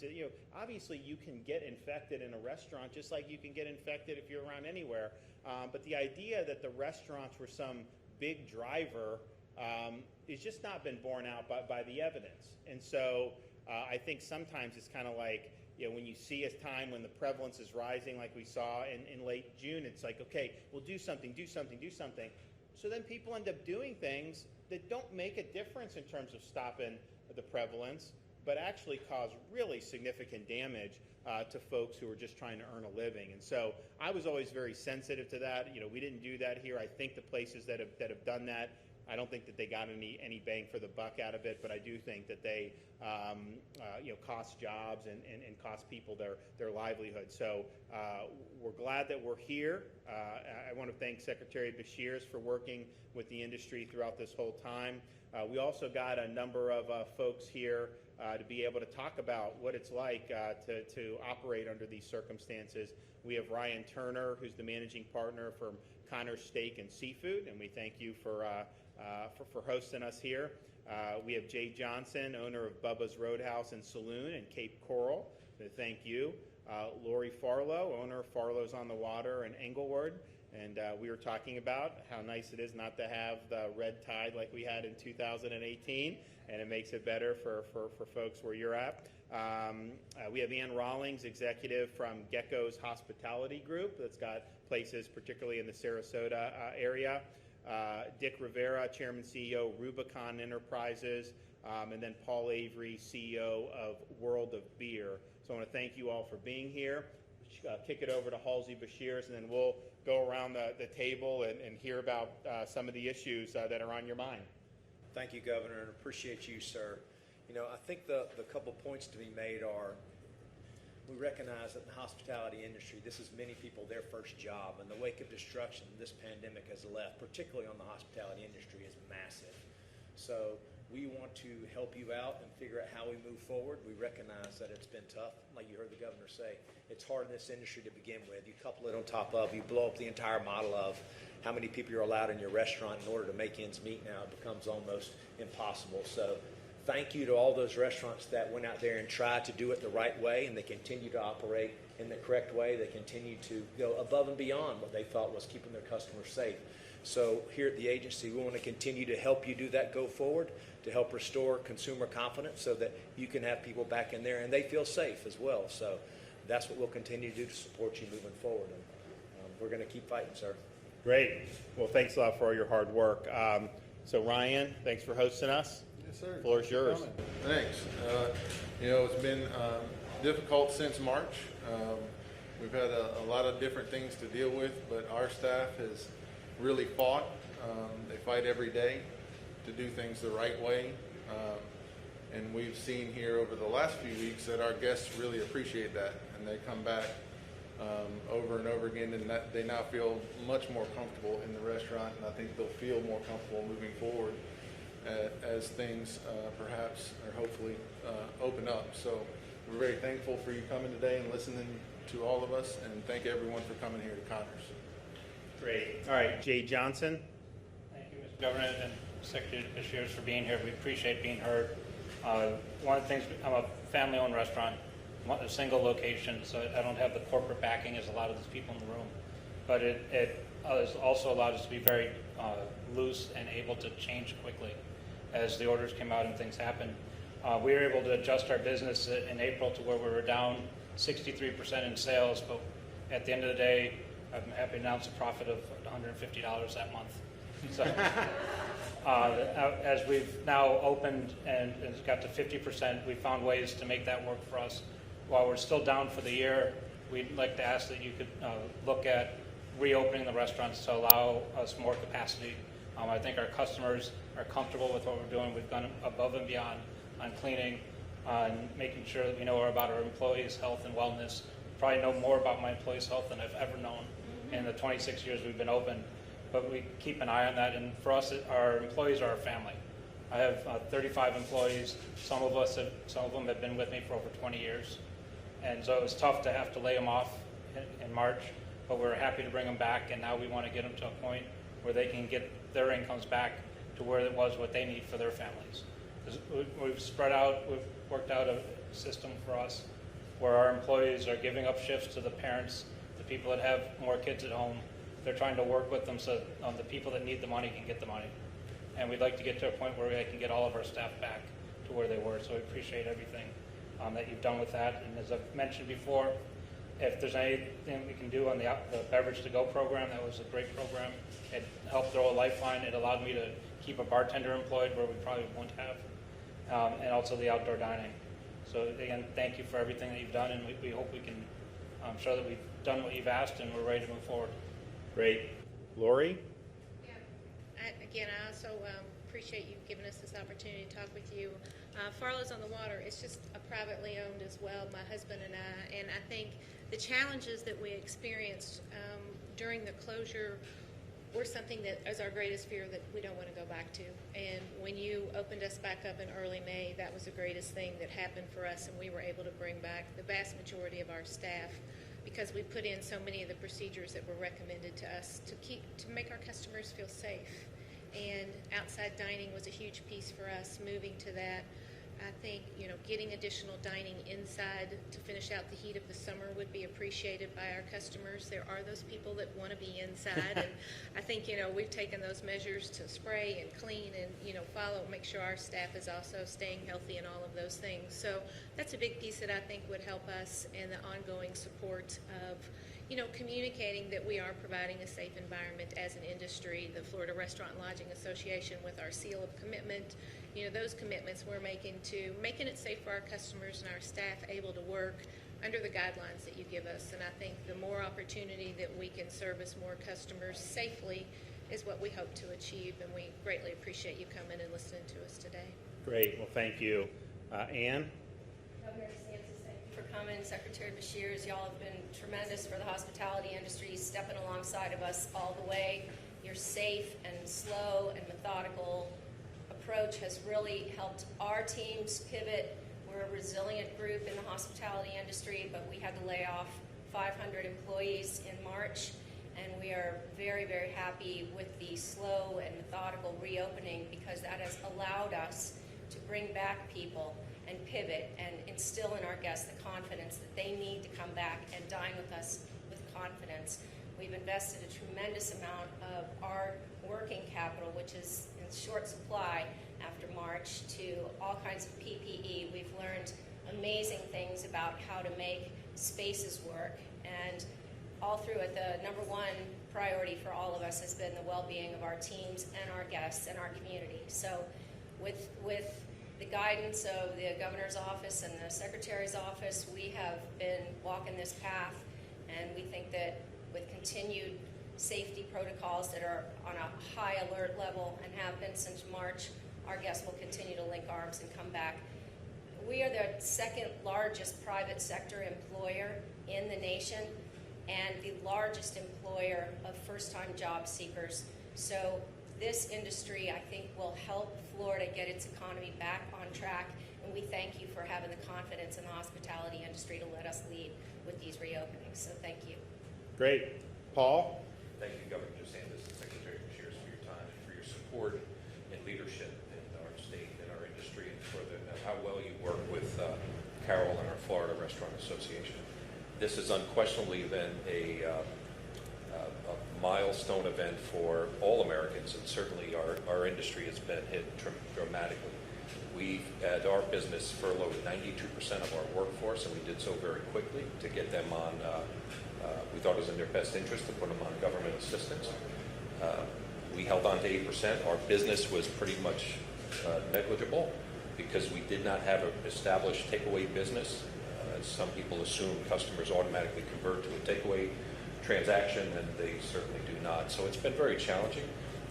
difference. Obviously you can get infected in a restaurant just like you can get infected if you're around anywhere. But the idea that the restaurants were some big driver is just not been borne out by the evidence. And so I think sometimes it's kind of like, when you see a time when the prevalence is rising like we saw in late June, it's like, okay, we'll do something. So then people end up doing things that don't make a difference in terms of stopping the prevalence, but actually cause really significant damage to folks who are just trying to earn a living. And so I was always very sensitive to that. We didn't do that here. I think the places that have done that, I don't think that they got any bang for the buck out of it, but I do think that they cost jobs and cost people their livelihood. So we're glad that we're here. I want to thank Secretary Beshears for working with the industry throughout this whole time. We also got a number of folks here to be able to talk about what it's like to operate under these circumstances. We have Ryan Turner, who's the managing partner from Connor's Steak and Seafood, and we thank you for hosting us here. We have Jay Johnson, owner of Bubba's Roadhouse and Saloon in Cape Coral. So thank you. Lori Farlow, owner of Farlow's on the Water in Englewood. And we were talking about how nice it is not to have the red tide like we had in 2018, and it makes it better for folks where you're at. We have Ann Rawlings, executive from Gecko's Hospitality Group, that's got places particularly in the Sarasota area. Dick Rivera, Chairman, CEO, Rubicon Enterprises, and then Paul Avery, CEO of World of Beer. So I want to thank you all for being here. Kick it over to Halsey Beshears, and then we'll go around the table and hear about some of the issues that are on your mind. Thank you, Governor, and appreciate you, sir. I think the couple points to be made are, we recognize that in the hospitality industry, this is many people their first job, and the wake of destruction this pandemic has left, particularly on the hospitality industry, is massive. So we want to help you out and figure out how we move forward. We recognize that it's been tough. Like you heard the governor say, it's hard in this industry to begin with. You couple it on top of, you blow up the entire model of how many people you're allowed in your restaurant in order to make ends meet now. It becomes almost impossible. So thank you to all those restaurants that went out there and tried to do it the right way, and they continue to operate in the correct way. They continue to go above and beyond what they thought was keeping their customers safe. So here at the agency, we want to continue to help you do that go forward, to help restore consumer confidence so that you can have people back in there and they feel safe as well. So that's what we'll continue to do to support you moving forward. And we're going to keep fighting, sir. Great. Well, thanks a lot for all your hard work. So Ryan, thanks for hosting us. Yes, sir. The floor is yours. Thanks. It's been difficult since March. We've had a lot of different things to deal with, but our staff has really fought. They fight every day to do things the right way. And we've seen here over the last few weeks that our guests really appreciate that, and they come back over and over again, and that they now feel much more comfortable in the restaurant, and I think they'll feel more comfortable moving forward as things perhaps or hopefully open up. So we're very thankful for you coming today and listening to all of us, and thank everyone for coming here to Connors. Great. All right, Jay Johnson. Thank you, Mr. Governor and Secretary Beshears for being here. We appreciate being heard. One of the things, I'm a family-owned restaurant, a single location, so I don't have the corporate backing as a lot of these people in the room. But it has also allowed us to be very loose and able to change quickly as the orders came out and things happened. We were able to adjust our business in April to where we were down 63% in sales, but at the end of the day, I'm happy to announce a profit of $150 that month. So, as we've now opened and it's got to 50%, we found ways to make that work for us. While we're still down for the year, we'd like to ask that you could look at reopening the restaurants to allow us more capacity. I think our customers are comfortable with what we're doing. We've gone above and beyond on cleaning, on making sure that we know about our employees' health and wellness. Probably know more about my employees' health than I've ever known in the 26 years we've been open. But we keep an eye on that, and for us, our employees are our family. I have 35 employees. Some of them have been with me for over 20 years. And so it was tough to have to lay them off in March, but we're happy to bring them back, and now we want to get them to a point where they can get their incomes back to where it was what they need for their families. We've spread out, we've worked out a system for us, where our employees are giving up shifts to the parents, the people that have more kids at home. They're trying to work with them so the people that need the money can get the money. And we'd like to get to a point where we can get all of our staff back to where they were. So we appreciate everything that you've done with that. And as I've mentioned before, if there's anything we can do on the Beverage to Go program, that was a great program. It helped throw a lifeline. It allowed me to keep a bartender employed where we probably wouldn't have, and also the outdoor dining. So again, thank you for everything that you've done, and we hope we can show that we've done what you've asked and we're ready to move forward. Great. Lori? Yeah. I also appreciate you giving us this opportunity to talk with you. Farlow's on the Water, it's just a privately owned as well, my husband and I think the challenges that we experienced during the closure were something that is our greatest fear that we don't want to go back to. And when you opened us back up in early May, that was the greatest thing that happened for us, and we were able to bring back the vast majority of our staff because we put in so many of the procedures that were recommended to us to make our customers feel safe. And outside dining was a huge piece for us, moving to that. I think, getting additional dining inside to finish out the heat of the summer would be appreciated by our customers. There are those people that want to be inside, and I think, we've taken those measures to spray and clean and, make sure our staff is also staying healthy and all of those things. So that's a big piece that I think would help us in the ongoing support of, communicating that we are providing a safe environment as an industry. The Florida Restaurant and Lodging Association, with our seal of commitment, those commitments we're making to making it safe for our customers and our staff able to work under the guidelines that you give us. And I think the more opportunity that we can service more customers safely is what we hope to achieve, and we greatly appreciate you coming and listening to us today. Great. Well, thank you. Ann? Governor DeSantis, thank you for coming. Secretary Beshears, y'all have been tremendous for the hospitality industry, stepping alongside of us all the way. Your safe and slow and methodical approach has really helped our teams pivot. We're a resilient group in the hospitality industry, but we had to lay off 500 employees in March, and we are very, very happy with the slow and methodical reopening because that has allowed us to bring back people and pivot and instill in our guests the confidence that they need to come back and dine with us with confidence. We've invested a tremendous amount of our working capital, which is in short supply after March, to all kinds of PPE. We've learned amazing things about how to make spaces work, and all through it, the number one priority for all of us has been the well-being of our teams and our guests and our community. So with the guidance of the governor's office and the secretary's office, we have been walking this path, and we think that with continued safety protocols that are on a high alert level and have been since March, our guests will continue to link arms and come back. We are the second largest private sector employer in the nation and the largest employer of first-time job seekers. So this industry, I think, will help Florida get its economy back on track, and we thank you for having the confidence in the hospitality industry to let us lead with these reopenings. So thank you. Great. Paul? Thank you, Governor DeSantis and Secretary Beshears, for your time and for your support and leadership in our state and our industry, and for how well you work with Carol and our Florida Restaurant Association. This has unquestionably been a milestone event for all Americans, and certainly our industry has been hit dramatically. We've, at our business, furloughed 92% of our workforce, and we did so very quickly to get them on. We thought it was in their best interest to put them on government assistance. We held on to 8%. Our business was pretty much negligible because we did not have an established takeaway business. As some people assume, customers automatically convert to a takeaway transaction, and they certainly do not. So it's been very challenging.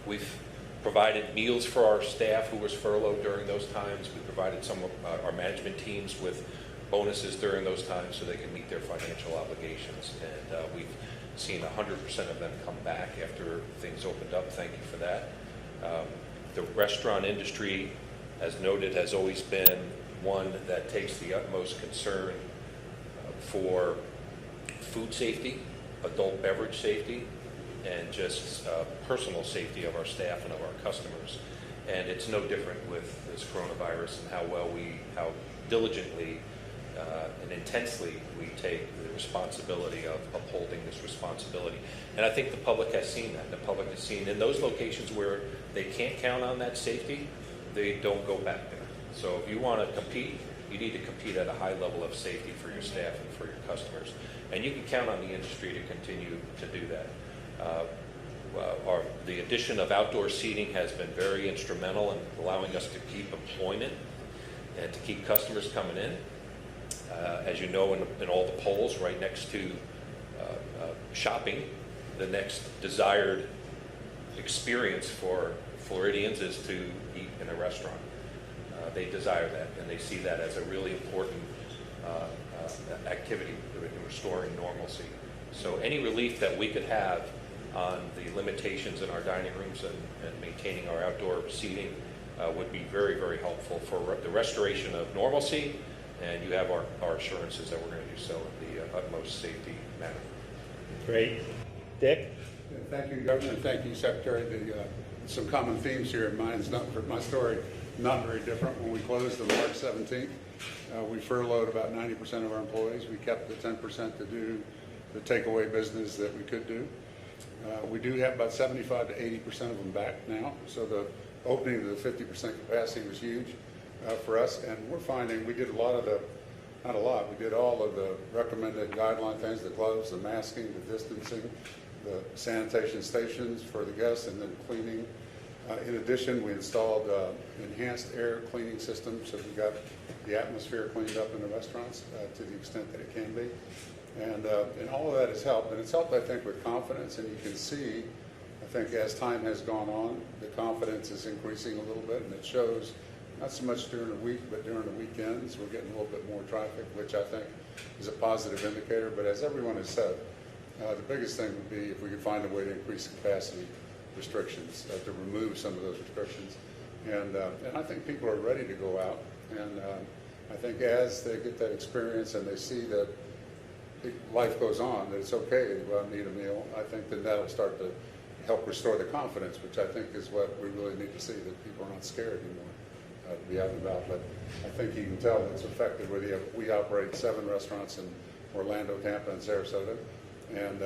We've provided meals for our staff who was furloughed during those times. We provided some of our management teams with bonuses during those times so they can meet their financial obligations. And we've seen 100% of them come back after things opened up. Thank you for that. The restaurant industry, as noted, has always been one that takes the utmost concern for food safety, adult beverage safety, and just personal safety of our staff and of our customers. And it's no different with this coronavirus and how diligently and intensely we take the responsibility of upholding this responsibility. And I think the public has seen that. The public has seen in those locations where they can't count on that safety, they don't go back there. So if you want to compete, you need to compete at a high level of safety for your staff and for your customers. And you can count on the industry to continue to do that. The addition of outdoor seating has been very instrumental in allowing us to keep employment and to keep customers coming in. As you know, in all the polls, right next to shopping, the next desired experience for Floridians is to eat in a restaurant. They desire that, and they see that as a really important activity in restoring normalcy. So any relief that we could have on the limitations in our dining rooms and maintaining our outdoor seating would be very, very helpful for the restoration of normalcy, and you have our assurances that we're going to do so in the utmost safety manner. Great. Dick? Thank you, Governor, and thank you, Secretary. Some common themes here. Mine's not, for my story, not very different. When we closed on March 17th, we furloughed about 90% of our employees. We kept the 10% to do the takeaway business that we could do. We do have about 75 to 80% of them back now, so the opening of the 50% capacity was huge for us, and we're finding we did a lot of the, not a lot, we did all of the recommended guideline things, the gloves, the masking, the distancing, the sanitation stations for the guests, and then cleaning. In addition, we installed enhanced air cleaning systems, so we got the atmosphere cleaned up in the restaurants to the extent that it can be. And all of that has helped, and it's helped, I think, with confidence, and you can see, I think, as time has gone on, the confidence is increasing a little bit, and it shows not so much during the week, but during the weekends. We're getting a little bit more traffic, which I think is a positive indicator, but as everyone has said, the biggest thing would be if we could find a way to increase capacity restrictions, to remove some of those restrictions. And I think people are ready to go out, and I think as they get that experience and they see that life goes on, that it's okay to go out and eat a meal, I think then that'll start to help restore the confidence, which I think is what we really need to see, that people are not scared anymore to be out and about. But I think you can tell it's effective. We operate 7 restaurants in Orlando, Tampa, and Sarasota, and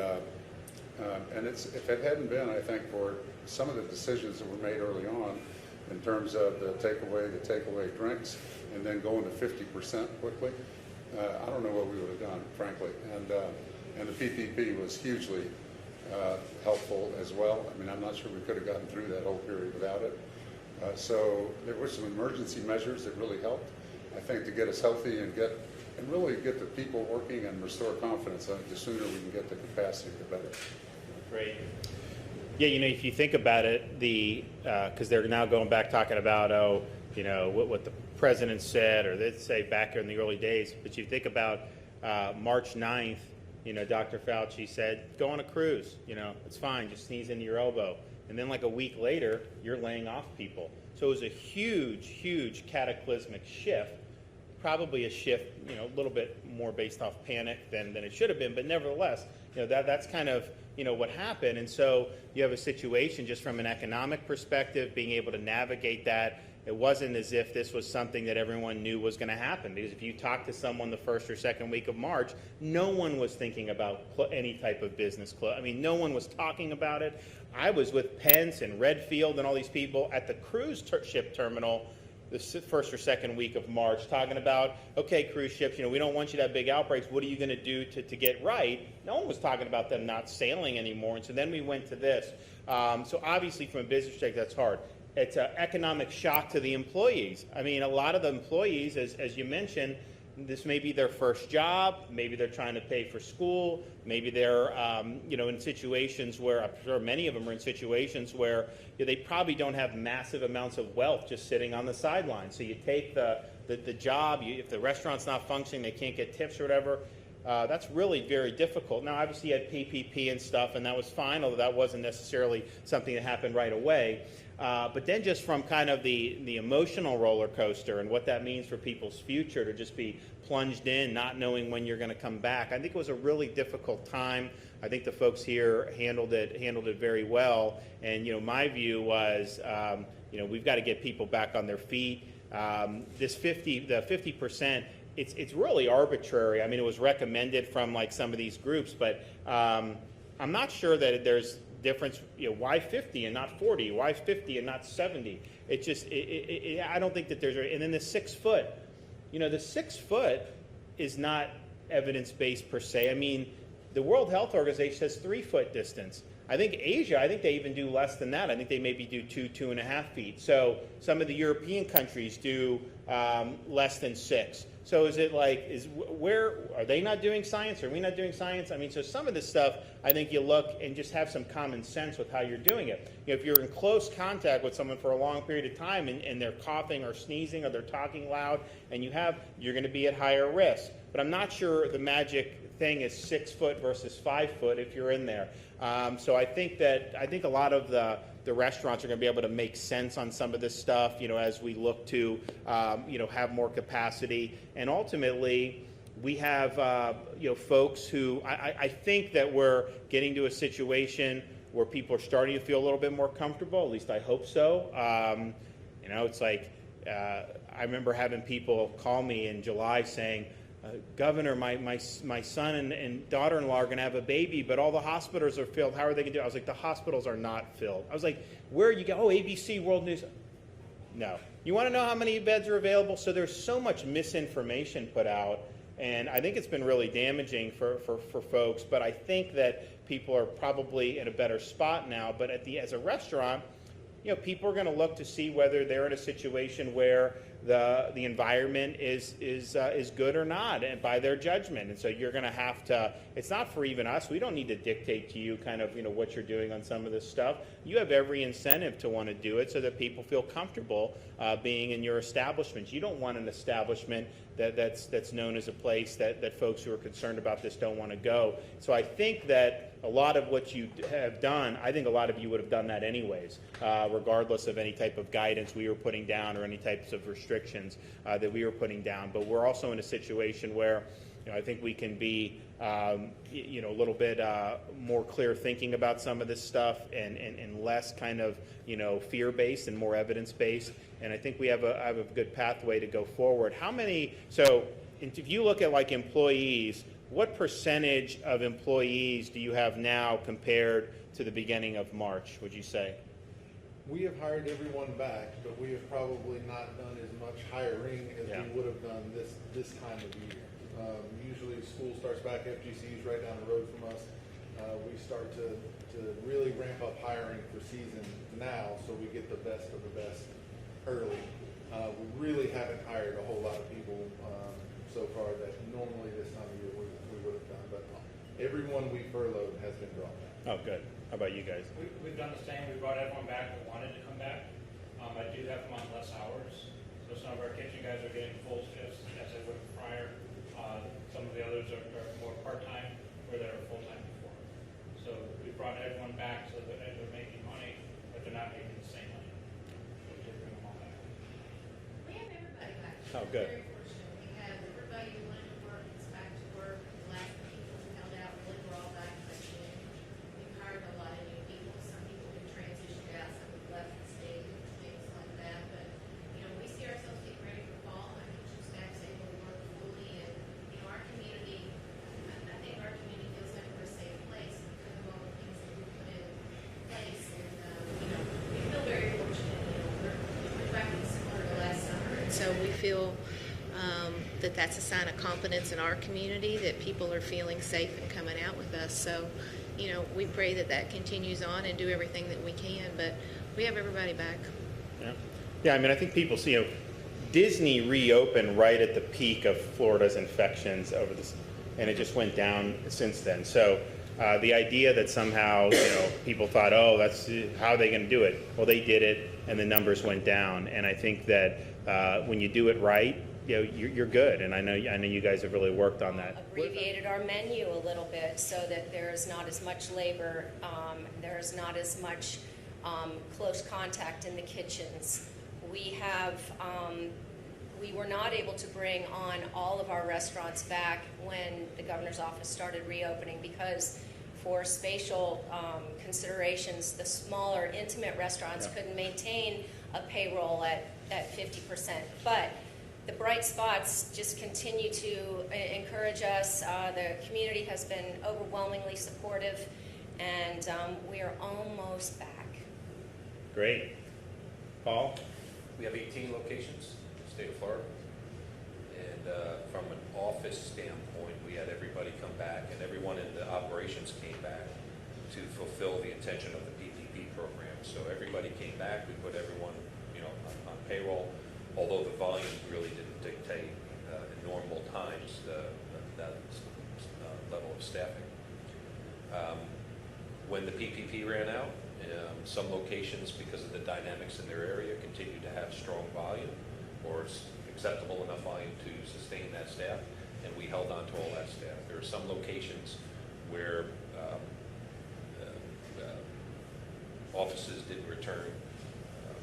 if it hadn't been, I think, for some of the decisions that were made early on in terms of the takeaway drinks, and then going to 50% quickly, I don't know what we would have done, frankly. And the PPP was hugely helpful as well. I mean, I'm not sure we could have gotten through that whole period without it. So there were some emergency measures that really helped, I think, to get us healthy and really get the people working and restore confidence. I think the sooner we can get the capacity, the better. Great. Yeah, if you think about it, because they're now going back talking about, what the president said, or they'd say back in the early days, but you think about March 9th, Dr. Fauci said, go on a cruise, it's fine, just sneeze into your elbow. And then like a week later, you're laying off people. So it was a huge, huge cataclysmic shift, probably a shift, a little bit more based off panic than it should have been, but nevertheless, that's kind of, what happened. And so you have a situation just from an economic perspective, being able to navigate that. It wasn't as if this was something that everyone knew was going to happen, because if you talk to someone the first or second week of March, no one was thinking about any type of business close. I mean, no one was talking about it. I was with Pence and Redfield and all these people at the cruise ship terminal the first or second week of March, talking about, okay, cruise ships, we don't want you to have big outbreaks. What are you going to do to get right? No one was talking about them not sailing anymore. And so then we went to this. So obviously, from a business perspective, that's hard. It's an economic shock to the employees. I mean, a lot of the employees, as you mentioned, this may be their first job. Maybe they're trying to pay for school. Maybe they're, in situations where, I'm sure many of them are in situations where they probably don't have massive amounts of wealth just sitting on the sidelines. So you take the job, if the restaurant's not functioning, they can't get tips or whatever. That's really very difficult. Now, obviously, you had PPP and stuff, and that was fine, although that wasn't necessarily something that happened right away. But then just from kind of the emotional roller coaster and what that means for people's future to just be plunged in, not knowing when you're going to come back, I think it was a really difficult time. I think the folks here handled it very well. And, my view was, we've got to get people back on their feet. The 50%, it's really arbitrary. I mean, it was recommended from like some of these groups, but I'm not sure that there's difference. Why 50 and not 40? Why 50 and not 70? It just, I don't think that there's. And then the 6 foot. The 6 foot is not evidence-based per se. I mean, the World Health Organization says 3 foot distance. I think Asia, they even do less than that. I think they maybe do 2.5 feet. So some of the European countries do less than 6. So is it like, where are they not doing science? Are we not doing science? I mean, so some of this stuff, I think you look and just have some common sense with how you're doing it. If you're in close contact with someone for a long period of time and they're coughing or sneezing or they're talking loud, and you're going to be at higher risk. But I'm not sure the magic thing is 6 foot versus 5 foot if you're in there. So I think a lot of the restaurants are going to be able to make sense on some of this stuff, as we look to, have more capacity. And ultimately, we have, folks who, I think that we're getting to a situation where people are starting to feel a little bit more comfortable. At least I hope so. It's like, I remember having people call me in July saying, Governor, my son and daughter-in-law are going to have a baby, but all the hospitals are filled. How are they going to do it? I was like, the hospitals are not filled. I was like, where you go? Oh, ABC, World News. No. You want to know how many beds are available? So there's so much misinformation put out, and I think it's been really damaging for folks, but I think that people are probably in a better spot now. But as a restaurant, people are going to look to see whether they're in a situation where the environment is good or not, and by their judgment. And so you're going to have to. It's not for even us. We don't need to dictate to you kind of what you're doing on some of this stuff. You have every incentive to want to do it so that people feel comfortable being in your establishment. You don't want an establishment that's known as a place that folks who are concerned about this don't want to go. So I think that a lot of what you have done, I think a lot of you would have done that anyways, regardless of any type of guidance we were putting down or any types of restrictions that we were putting down. But we're also in a situation where I think we can be a little bit more clear thinking about some of this stuff and less kind of fear-based and more evidence-based. And I think we have a good pathway to go forward. So if you look at like employees, what percentage of employees do you have now compared to the beginning of March, would you say? We have hired everyone back, but we have probably not done as much hiring as we would have done this time of year. Usually school starts back, FGC's right down the road from us. We start to really ramp up hiring for season now, so we get the best of the best early. We really haven't hired a whole lot of people so far that normally this time of year we would have done, but everyone we furloughed has been brought back. Oh, good. How about you guys? We've done the same. We brought everyone back that wanted to come back. I do have them on less hours. So some of our kitchen guys are getting full shifts as they would prior. Some of the others are more part-time where they were full-time before. So we brought everyone back so that they're making money, but they're not making the same money. So we did bring them all back. We have everybody back. Oh, good. Very fortunate. We have everybody who wanted to work is back to work. The last people who held out really were all back by June. We've hired a lot of new people. Some people have transitioned out, some have left the state, things like that. But, we see ourselves getting ready for fall. Our kitchen staff's able to work fully. And, our community, I think our community feels like we're a safe place because of all the things that we put in place. And, we feel very fortunate. We're tracking similar to last summer. And so we feel that that's a sign of confidence in our community, that people are feeling safe and coming out with us. So, we pray that continues on and do everything that we can. But we have everybody back. Yeah, I mean, I think people see, Disney reopened right at the peak of Florida's infections over this, and it just went down since then. So the idea that somehow, people thought, oh, that's how are they going to do it? Well, they did it, and the numbers went down. And I think that when you do it right, you're good. And I know you guys have really worked on that. Abbreviated our menu a little bit so that there is not as much labor, there is not as much close contact in the kitchens. We were not able to bring on all of our restaurants back when the governor's office started reopening because for spatial considerations, the smaller, intimate restaurants couldn't maintain a payroll at 50%. But the bright spots just continue to encourage us. The community has been overwhelmingly supportive, and we are almost back. Great. Paul? We have 18 locations in the state of Florida. And from an office standpoint, we had everybody come back, and everyone in the operations came back to fulfill the intention of the PPP program. So everybody came back. We put everyone, on payroll, although the volume really didn't dictate in normal times that level of staffing. When the PPP ran out, some locations, because of the dynamics in their area, continued to have strong volume or acceptable enough volume to sustain that staff, and we held on to all that staff. There are some locations where offices didn't return,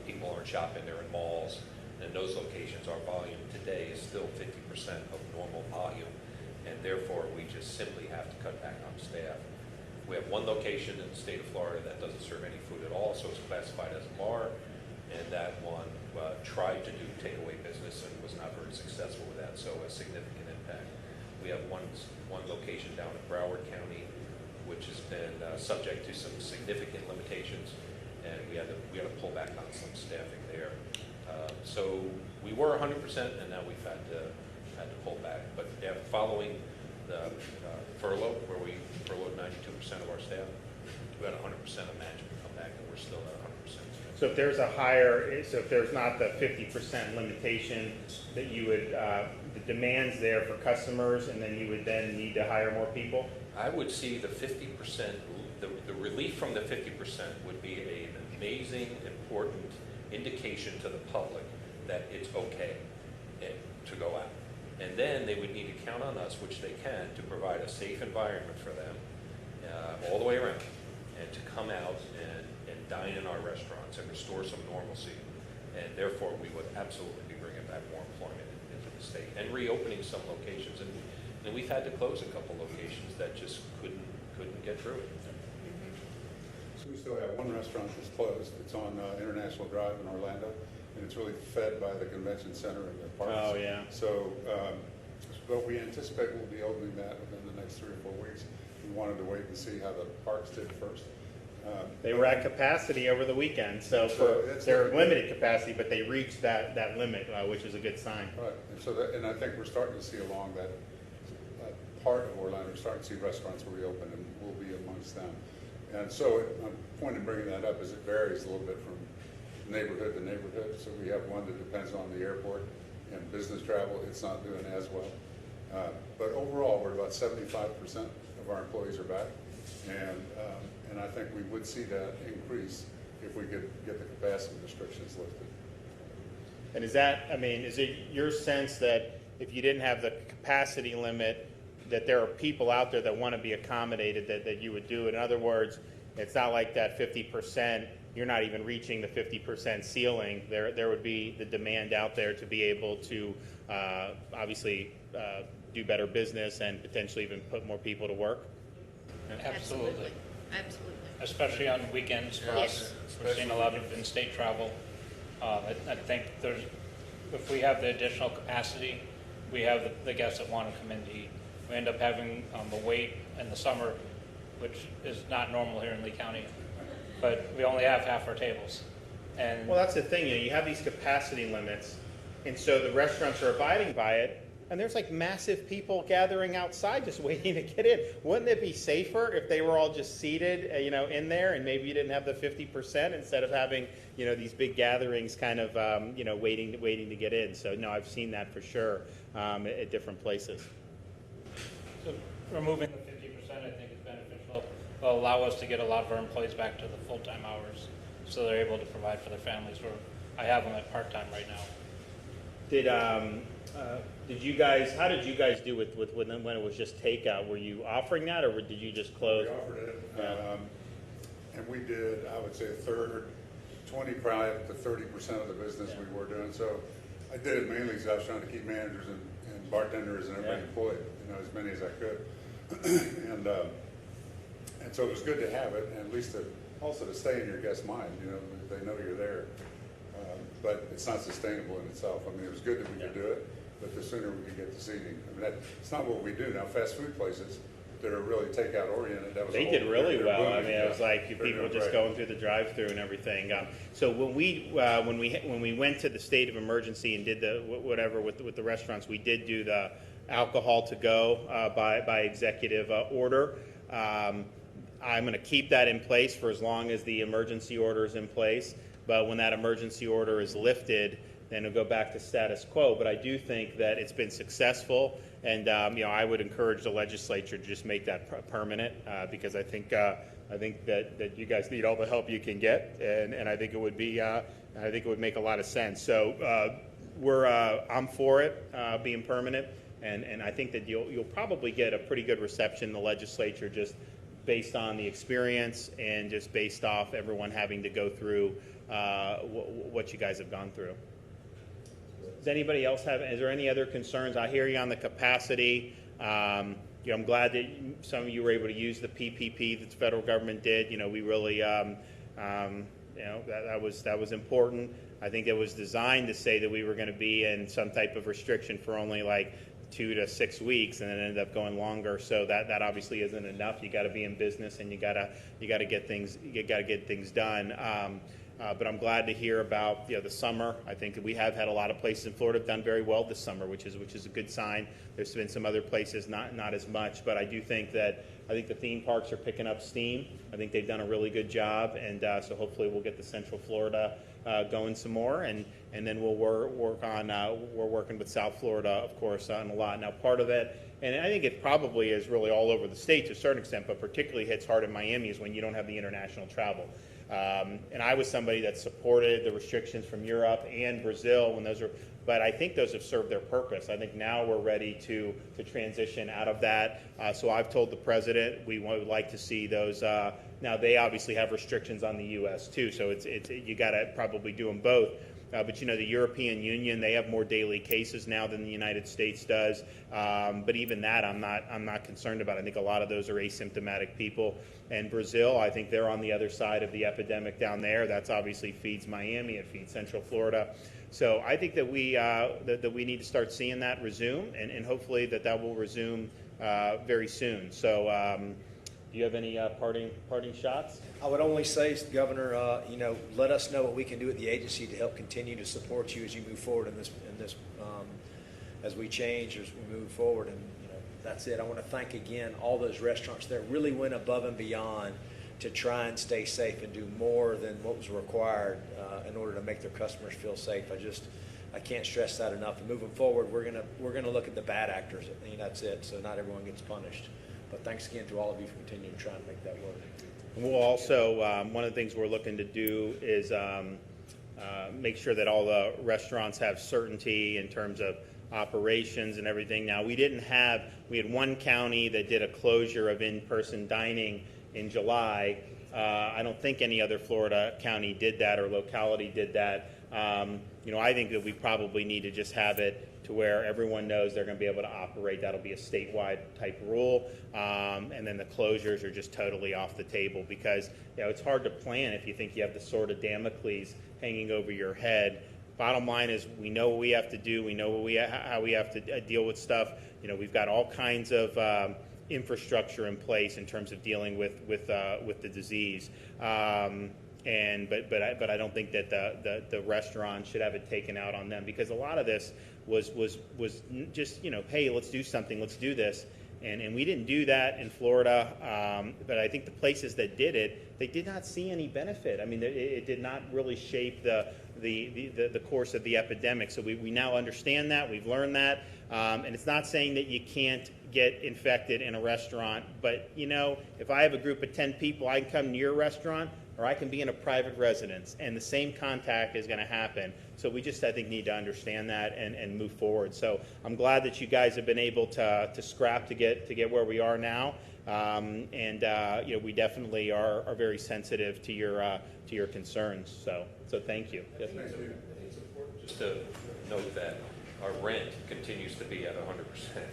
people aren't shopping, they're in malls, and in those locations our volume today is still 50% of normal volume, and therefore we just simply have to cut back on staff. We have one location in the state of Florida that doesn't serve any food at all, so it's classified as a bar, and that one tried to do takeaway business and was not very successful with that, so a significant impact. We have one location down in Broward County, which has been subject to some significant limitations, and we had to pull back on some staffing there. So we were 100%, and now we've had to pull back. But following the furlough, where we furloughed 92% of our staff, we had 100% of management come back, and we're still at 100%. So if there's if there's not the 50% limitation, that you would, the demand's there for customers, and then you would then need to hire more people? I would see the 50%, the relief from the 50% would be an amazing, important indication to the public that it's okay to go out. And then they would need to count on us, which they can, to provide a safe environment for them all the way around, and to come out and dine in our restaurants and restore some normalcy. And therefore, we would absolutely be bringing back more employment into the state and reopening some locations. And we've had to close a couple locations that just couldn't get through it. So we still have one restaurant that's closed. It's on International Drive in Orlando, and it's really fed by the convention center and the parks. Oh, yeah. So, but we anticipate we'll be opening that within the next 3 or 4 weeks. We wanted to wait and see how the parks did first. They were at capacity over the weekend, so they're limited capacity, but they reached that limit, which is a good sign. Right, and so and I think we're starting to see along that part of Orlando, we're starting to see restaurants reopen, and we'll be amongst them. And so my point in bringing that up is it varies a little bit from neighborhood to neighborhood. So we have one that depends on the airport and business travel. It's not doing as well. But overall, we're about 75% of our employees are back. And I think we would see that increase if we could get the capacity restrictions lifted. And is it your sense that if you didn't have the capacity limit, that there are people out there that want to be accommodated, that you would do it? In other words, it's not like that 50%, you're not even reaching the 50% ceiling. There would be the demand out there to be able to obviously do better business and potentially even put more people to work? Absolutely. Absolutely. Especially on weekends for us. We're seeing a lot of in-state travel. I think if we have the additional capacity, we have the guests that want to come in to eat. We end up having the wait in the summer, which is not normal here in Lee County, but we only have half our tables. And well, that's the thing. You have these capacity limits, and so the restaurants are abiding by it. And there's like massive people gathering outside just waiting to get in. Wouldn't it be safer if they were all just seated, in there, and maybe you didn't have the 50% instead of having, these big gatherings kind of, waiting to get in? So no, I've seen that for sure at different places. So removing the 50%, I think, is beneficial. Will allow us to get a lot of our employees back to the full-time hours, so they're able to provide for their families. I have them at part-time right now. How did you guys do with when it was just takeout? Were you offering that, or did you just close? We offered it, and we did, I would say, a third or 20, probably up to 30% of the business we were doing. So I did it mainly because I was trying to keep managers and bartenders and everybody employed, as many as I could. And so it was good to have it, and at least also to stay in your guest's mind. They know you're there. But it's not sustainable in itself. I mean, it was good that we could do it, but the sooner we could get the seating. I mean, it's not what we do now. Fast food places that are really takeout oriented, that was They a did whole- really they're well. I booming, mean, it was yeah. like They're people doing just great. going through the drive-through and everything. So when we went to the state of emergency and did the whatever with the restaurants, we did do the alcohol to go by executive order. I'm going to keep that in place for as long as the emergency order is in place. But when that emergency order is lifted, then it'll go back to status quo. But I do think that it's been successful, and I would encourage the legislature to just make that permanent because I think that you guys need all the help you can get, and I think it would be I think it would make a lot of sense. So I'm for it being permanent, and I think that you'll probably get a pretty good reception in the legislature just based on the experience and just based off everyone having to go through what you guys have gone through. Does anybody else is there any other concerns? I hear you on the capacity. I'm glad that some of you were able to use the PPP that the federal government did. We really, that was important. I think it was designed to say that we were going to be in some type of restriction for only like 2 to 6 weeks, and it ended up going longer. So that obviously isn't enough. You got to be in business, and you got to get things done. But I'm glad to hear about the summer. I think that we have had a lot of places in Florida have done very well this summer, which is a good sign. There's been some other places not as much, but I do think that the theme parks are picking up steam. I think they've done a really good job, and so hopefully we'll get the Central Florida going some more, and then we'll work on we're working with South Florida, of course, on a lot. Now, part of it, and I think it probably is really all over the state to a certain extent, but particularly hits hard in Miami is when you don't have the international travel. And I was somebody that supported the restrictions from Europe and Brazil when those were, but I think those have served their purpose. I think now we're ready to transition out of that. So I've told the president we would like to see those. Now they obviously have restrictions on the U.S. too, so it's you got to probably do them both. But the European Union, they have more daily cases now than the United States does. But even that, I'm not concerned about. I think a lot of those are asymptomatic people. And Brazil, I think they're on the other side of the epidemic down there. That's obviously feeds Miami, it feeds Central Florida. So I think that we need to start seeing that resume, and hopefully that will resume very soon. So. Do you have any parting shots? I would only say, Governor, let us know what we can do at the agency to help continue to support you as you move forward in this as we change, as we move forward. And that's it. I want to thank again all those restaurants that really went above and beyond to try and stay safe and do more than what was required in order to make their customers feel safe. I can't stress that enough. And moving forward, we're gonna look at the bad actors. That's it. So not everyone gets punished. But thanks again to all of you for continuing to try and make that work. We'll also, one of the things we're looking to do is make sure that all the restaurants have certainty in terms of operations and everything. Now, we had one county that did a closure of in-person dining in July. I don't think any other Florida county did that or locality did that. I think that we probably need to just have it to where everyone knows they're going to be able to operate. That'll be a statewide type rule. And then the closures are just totally off the table because it's hard to plan if you think you have the sword of Damocles hanging over your head. Bottom line is we know what we have to do. We know how we have to deal with stuff. We've got all kinds of infrastructure in place in terms of dealing with the disease. But I don't think that the restaurant should have it taken out on them because a lot of this was just hey, let's do something, let's do this, and we didn't do that in Florida. But I think the places that did it, they did not see any benefit. I mean, it did not really shape the course of the epidemic. So we now understand that, we've learned that, and it's not saying that you can't get infected in a restaurant, but if I have a group of 10 people, I can come to your restaurant or I can be in a private residence, and the same contact is going to happen. So we just, I think, need to understand that and move forward. So I'm glad that you guys have been able to scrap to get where we are now, we definitely are very sensitive to your concerns. So thank you. Yes, I think it's important just to note that our rent continues to be at 100%.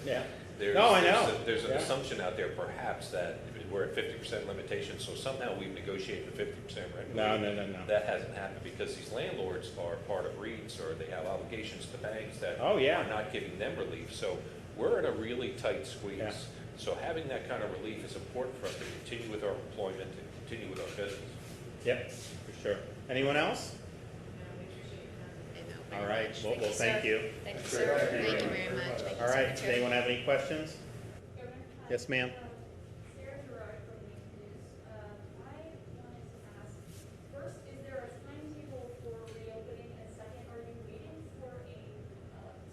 Yeah. there's, No, I know. there's an Yeah. assumption out there perhaps that we're at 50% limitation, so somehow we've negotiated a 50% rent. No, relief. no, no, no. That hasn't happened because these landlords are part of REITs or they have obligations to banks that Oh, yeah. are not giving them relief. So we're in a really tight squeeze. Yeah. So having that kind of relief is important for us to continue with our employment and continue with our business. Yep, for sure. Anyone else? All right, well, thank you. Thank you, sir. Thank you very much. Thank you, All right, does Secretary. anyone have any questions? Yes, ma'am. Sarah Gerard from the News. I wanted to ask, first, is there a timetable for reopening? And second, are you waiting for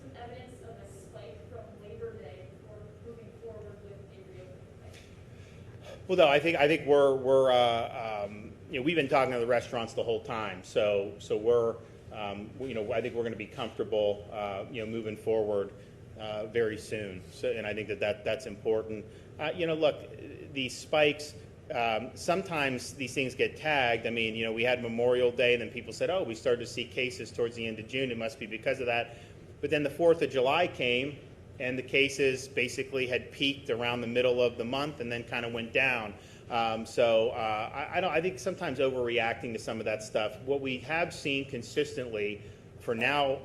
some evidence of a spike from Labor Day before moving forward with a reopening plan? Well, no, I think we're we've been talking to the restaurants the whole time, so we're I think we're going to be comfortable moving forward very soon. So, and I think that's important. Look, these spikes. Sometimes these things get tagged. I mean, we had Memorial Day, then people said, "Oh, we started to see cases towards the end of June. It must be because of that." But then the 4th of July came, and the cases basically had peaked around the middle of the month, and then kind of went down. I think sometimes overreacting to some of that stuff. What we have seen consistently for now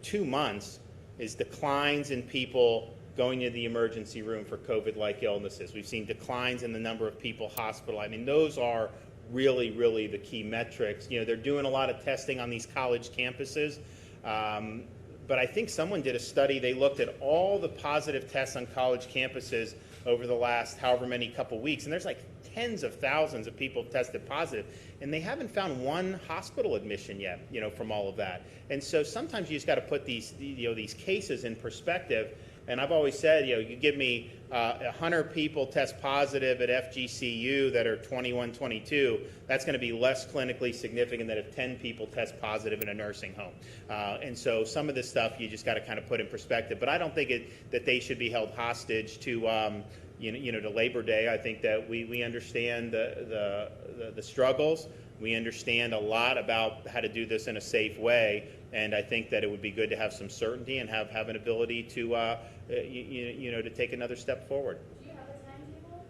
2 months is declines in people going to the emergency room for COVID-like illnesses. We've seen declines in the number of people hospitalized. I mean, those are really, really the key metrics. They're doing a lot of testing on these college campuses. But I think someone did a study. They looked at all the positive tests on college campuses over the last however many couple weeks, and there's like tens of thousands of people tested positive, and they haven't found one hospital admission yet, from all of that. And so sometimes you just got to put these cases in perspective. And I've always said, you give me 100 people test positive at FGCU that are 21, 22, that's going to be less clinically significant than if 10 people test positive in a nursing home. And so some of this stuff you just got to kind of put in perspective. But I don't think that they should be held hostage to to Labor Day. I think that we understand the struggles. We understand a lot about how to do this in a safe way, and I think that it would be good to have some certainty and have an ability to to take another step forward. Do you have a timetable?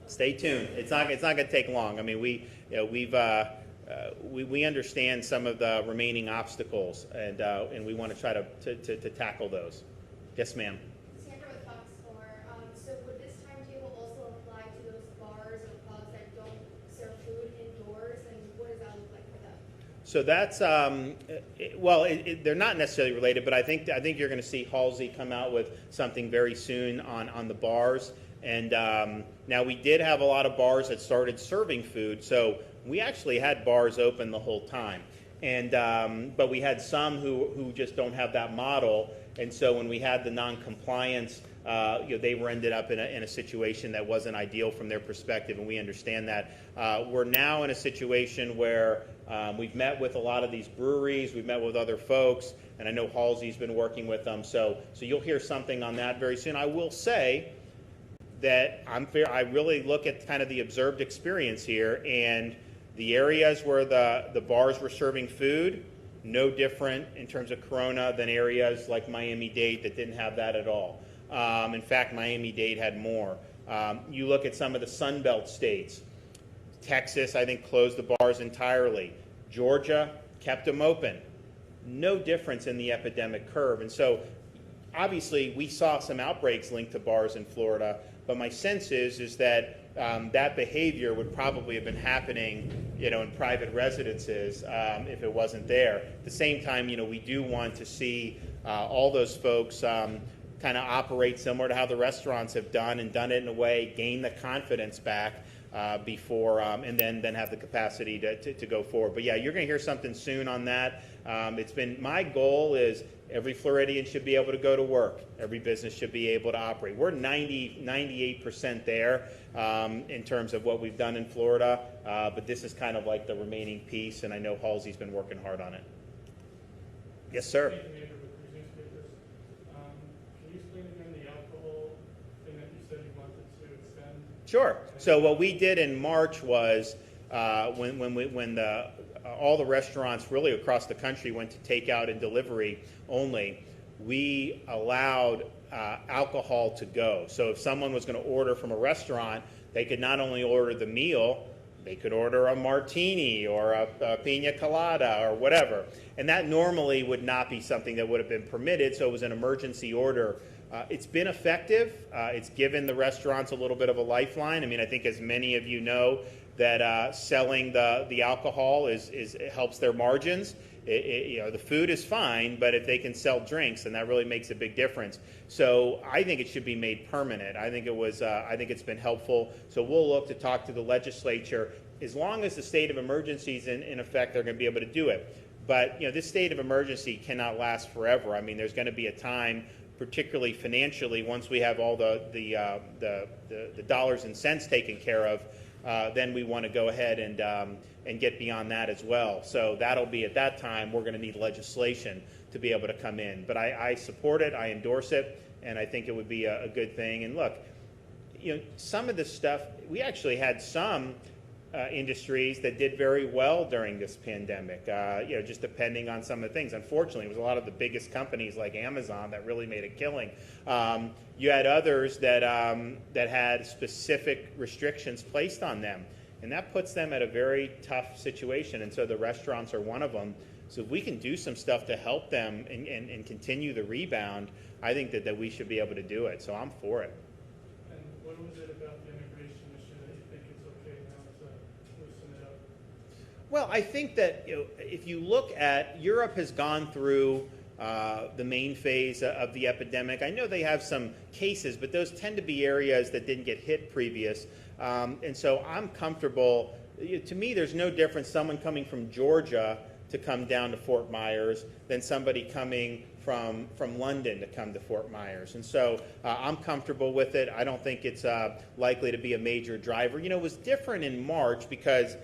Stay tuned. It's not going to take long. I mean, we understand some of the remaining obstacles, and we want to try to tackle those. Yes, ma'am. Sandra with Fox 4. So would this timetable also apply to those bars or pubs that don't serve food indoors, and what does that look like for them? So that's they're not necessarily related, but I think you're going to see Halsey come out with something very soon on the bars. And now we did have a lot of bars that started serving food, so we actually had bars open the whole time. And but we had some who just don't have that model, and so when we had the non-compliance, they were ended up in a situation that wasn't ideal from their perspective, and we understand that. We're now in a situation where we've met with a lot of these breweries, we've met with other folks, and I know Halsey's been working with them, so you'll hear something on that very soon. I will say that I really look at kind of the observed experience here, and the areas where the bars were serving food, no different in terms of corona than areas like Miami-Dade that didn't have that at all. In fact, Miami-Dade had more. You look at some of the Sun Belt states. Texas, I think, closed the bars entirely. Georgia kept them open. No difference in the epidemic curve. And so, obviously, we saw some outbreaks linked to bars in Florida, but my sense is that that behavior would probably have been happening, in private residences if it wasn't there. At the same time, we do want to see all those folks kind of operate similar to how the restaurants have done and done it in a way, gain the confidence back before, and then have the capacity to go forward. But yeah, you're going to hear something soon on that. It's been my goal is every Floridian should be able to go to work. Every business should be able to operate. We're 98% there in terms of what we've done in Florida, but this is kind of like the remaining piece, and I know Halsey's been working hard on it. Yes, sir. Can you explain again the alcohol thing that you said you wanted to extend? Sure. So what we did in March was when all the restaurants really across the country went to takeout and delivery only, we allowed alcohol to go. So if someone was going to order from a restaurant, they could not only order the meal, they could order a martini or a pina colada or whatever. And that normally would not be something that would have been permitted, so it was an emergency order. It's been effective. It's given the restaurants a little bit of a lifeline. I mean, I think as many of you know, that selling the alcohol it helps their margins. The food is fine, but if they can sell drinks, then that really makes a big difference. So I think it should be made permanent. I think it's been helpful. So we'll look to talk to the legislature. As long as the state of emergency is in effect, they're going to be able to do it. But this state of emergency cannot last forever. I mean, there's going to be a time, particularly financially, once we have all the dollars and cents taken care of. Then we want to go ahead and get beyond that as well. So that'll be at that time we're going to need legislation to be able to come in. But I support it, I endorse it, and I think it would be a good thing. And look, some of this stuff, we actually had some industries that did very well during this pandemic, just depending on some of the things. Unfortunately, it was a lot of the biggest companies like Amazon that really made a killing. You had others that had specific restrictions placed on them, and that puts them at a very tough situation, and so the restaurants are one of them. So if we can do some stuff to help them and continue the rebound, I think that we should be able to do it, so I'm for it. And what was it about the immigration issue that you think it's okay now to loosen it up? Well, I think that if you look at, Europe has gone through the main phase of the epidemic. I know they have some cases, but those tend to be areas that didn't get hit previous. And so I'm comfortable. To me, there's no difference someone coming from Georgia to come down to Fort Myers than somebody coming from London to come to Fort Myers. And so I'm comfortable with it. I don't think it's likely to be a major driver. It was different in March because,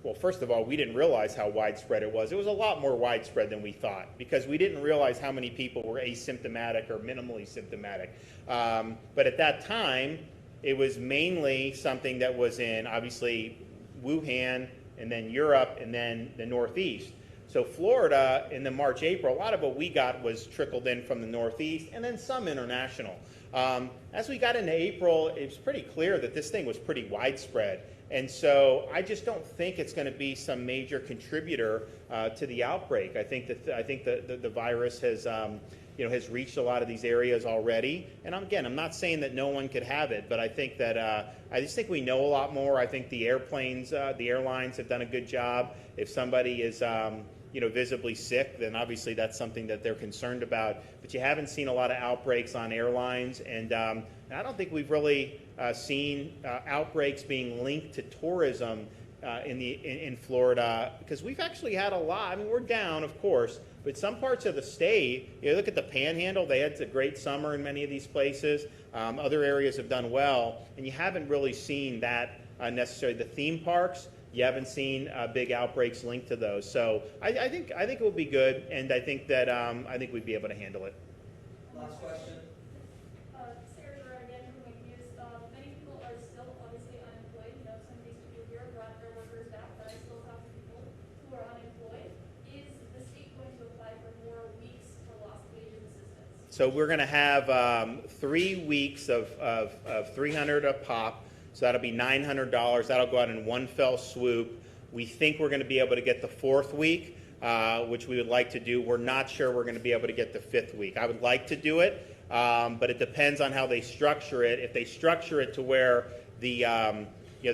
well, first of all, we didn't realize how widespread it was. It was a lot more widespread than we thought because we didn't realize how many people were asymptomatic or minimally symptomatic. But at that time, it was mainly something that was in, obviously, Wuhan, and then Europe, and then the Northeast. So Florida, in the March, April, a lot of what we got was trickled in from the Northeast, and then some international. As we got into April, it was pretty clear that this thing was pretty widespread. And so I just don't think it's going to be some major contributor to the outbreak. I think that the virus has reached a lot of these areas already. And again, I'm not saying that no one could have it, but I think that I just think we know a lot more. I think the airlines have done a good job. If somebody is visibly sick, then obviously that's something that they're concerned about. But you haven't seen a lot of outbreaks on airlines, and I don't think we've really seen outbreaks being linked to tourism in Florida, because we've actually had a lot. I mean, we're down, of course, but some parts of the state, look at the Panhandle, they had a great summer in many of these places. Other areas have done well, and you haven't really seen that necessarily. The theme parks, you haven't seen big outbreaks linked to those. So I think it will be good, and I think that we'd be able to handle it. Last question. Sarah Gerard again from Wake News. Many people are still obviously unemployed. Some of these people here brought their workers back, but I still talk to people who are unemployed. Is the state going to apply for more weeks for lost wages assistance? So we're going to have 3 weeks of $300 a pop. So that'll be $900. That'll go out in one fell swoop. We think we're going to be able to get the 4th week, which we would like to do. We're not sure we're going to be able to get the 5th week. I would like to do it, but it depends on how they structure it. If they structure it to where the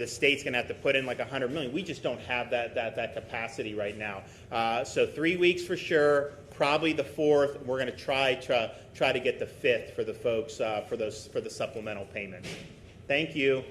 state's going to have to put in like $100 million, we just don't have that capacity right now. So 3 weeks for sure. Probably the 4th. We're going to try to get the 5th for the folks for the supplemental payments. Thank you.